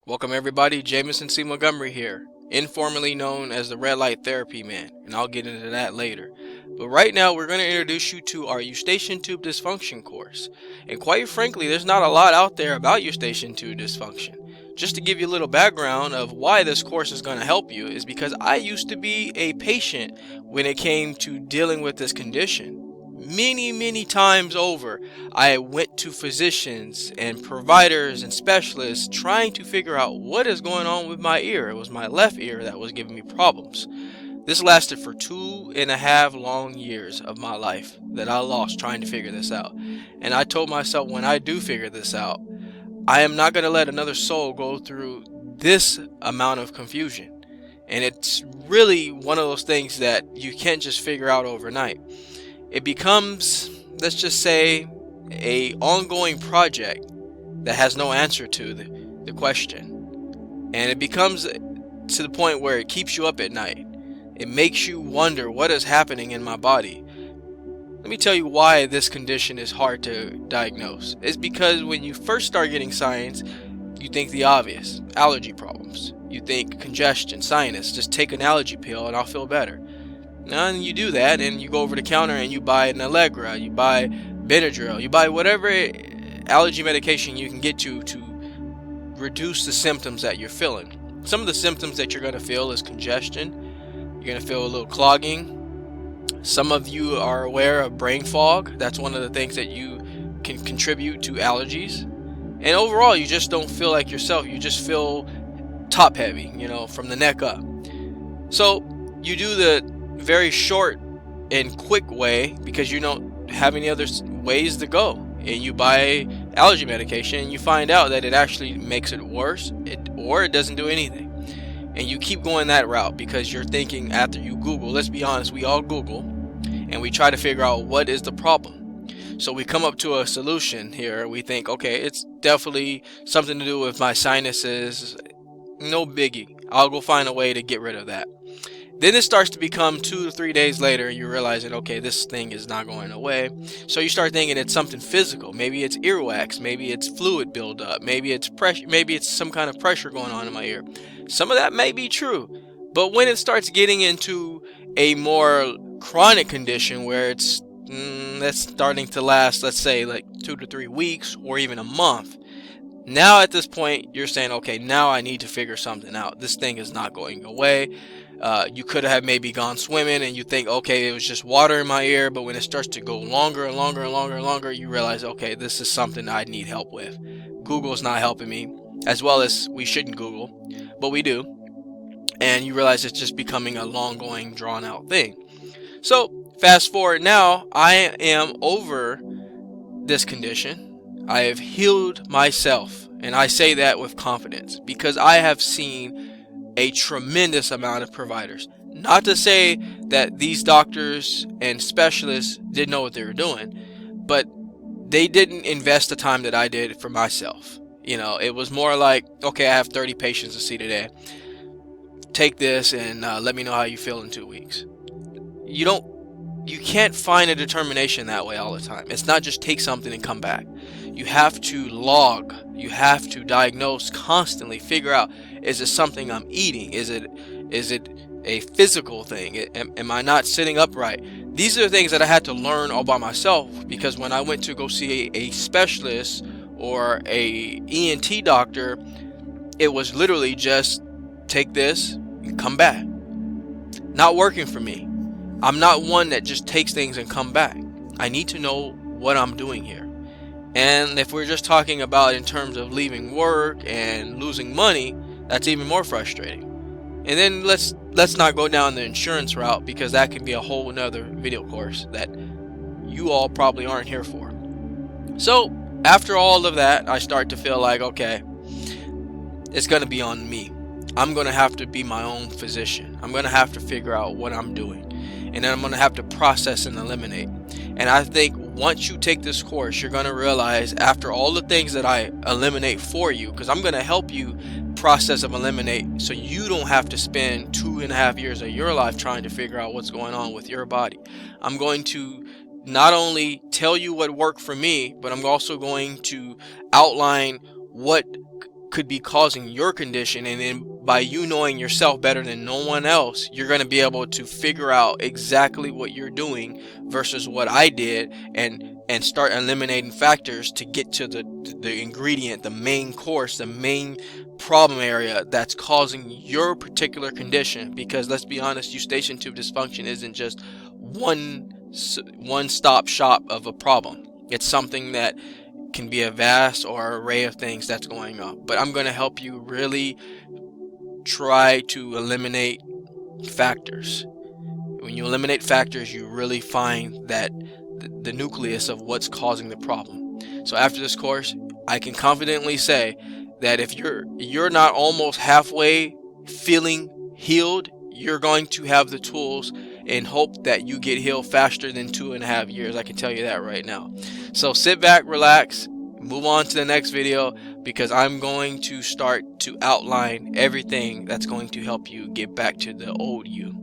Welcome everybody, Jameson C. Montgomery here, informally known as the Red Light Therapy Man, and I'll get into that later. But right now we're going to introduce you to our eustachian tube dysfunction course. And quite frankly, there's not a lot out there about eustachian tube dysfunction. Just to give you a little background of why this course is going to help you is because I used to be a patient when it came to dealing with this condition. Many times over, I went to physicians and providers and specialists trying to figure out what is going on with my ear. It was my left ear that was giving me problems. This lasted for 2.5 long years of my life that I lost trying to figure this out. And I told myself, when I do figure this out, I am not going to let another soul go through this amount of confusion. And it's really one of those things that you can't just figure out overnight. It becomes, let's just say, a ongoing project that has no answer to the question. And it becomes to the point where it keeps you up at night. It makes you wonder what is happening in my body. Let me tell you why this condition is hard to diagnose. It's because when you first start getting signs, you think the obvious, allergy problems. You think congestion, sinus, just take an allergy pill and I'll feel better. And you do that and you go over the counter and you buy an Allegra, you buy Benadryl, you buy whatever allergy medication you can get to reduce the symptoms that you're feeling. Some of the symptoms that you're going to feel is congestion. You're going to feel a little clogging. Some of you are aware of brain fog. That's one of the things that you can contribute to allergies. And overall, you just don't feel like yourself. You just feel top heavy, from the neck up. So you do the very short and quick way because you don't have any other ways to go, and you buy allergy medication and you find out that it actually makes it worse, or it doesn't do anything, and you keep going that route because you're thinking, after you Google, let's be honest, we all Google and we try to figure out what is the problem. So we come up to a solution here. We think, okay, it's definitely something to do with my sinuses, no biggie, I'll go find a way to get rid of that. Then it starts to become 2 to 3 days later, you're realizing, okay, this thing is not going away. So you start thinking it's something physical. Maybe it's earwax, maybe it's fluid buildup, maybe it's pressure, maybe it's some kind of pressure going on in my ear. Some of that may be true, but when it starts getting into a more chronic condition where it's that's starting to last, let's say like 2 to 3 weeks or even a month, now at this point you're saying, okay, now I need to figure something out. This thing is not going away. You could have maybe gone swimming and you think, okay, it was just water in my ear, but when it starts to go longer and longer, you realize, okay, this is something I need help with. Google's not helping me, as well as we shouldn't Google, but we do. And you realize it's just becoming a long-going, drawn-out thing. So fast forward now, I am over this condition. I have healed myself, and I say that with confidence because I have seen a tremendous amount of providers. Not to say that these doctors and specialists didn't know what they were doing, but they didn't invest the time that I did for myself. It was more like, okay, I have 30 patients to see today. Take this and let me know how you feel in 2 weeks. You can't find a determination that way all the time. It's not just take something and come back. You have to log. You have to diagnose constantly. Figure out, is it something I'm eating? Is it a physical thing? Am I not sitting upright? These are the things that I had to learn all by myself, because when I went to go see a specialist or a ENT doctor, it was literally just take this and come back. Not working for me. I'm not one that just takes things and come back. I need to know what I'm doing here. And if we're just talking about in terms of leaving work and losing money, that's even more frustrating. And then let's not go down the insurance route, because that can be a whole nother video course that you all probably aren't here for. So after all of that, I start to feel like, okay, it's going to be on me. I'm going to have to be my own physician. I'm going to have to figure out what I'm doing. And then I'm going to have to process and eliminate. And I think once you take this course, you're going to realize, after all the things that I eliminate for you, because I'm going to help you process and eliminate, so you don't have to spend 2.5 years of your life trying to figure out what's going on with your body. I'm going to not only tell you what worked for me, but I'm also going to outline what could be causing your condition, and then by you knowing yourself better than no one else, you're going to be able to figure out exactly what you're doing versus what I did, and start eliminating factors to get to the ingredient, the main course, the main problem area that's causing your particular condition. Because let's be honest, eustachian tube dysfunction isn't just one stop shop of a problem. It's something that can be a vast or array of things that's going on. But I'm going to help you really try to eliminate factors. When you eliminate factors, you really find that the nucleus of what's causing the problem. So after this course, I can confidently say that if you're not almost halfway feeling healed, you're going to have the tools and hope that you get healed faster than 2.5 years. I can tell you that right now. So sit back, relax, move on to the next video, because I'm going to start to outline everything that's going to help you get back to the old you.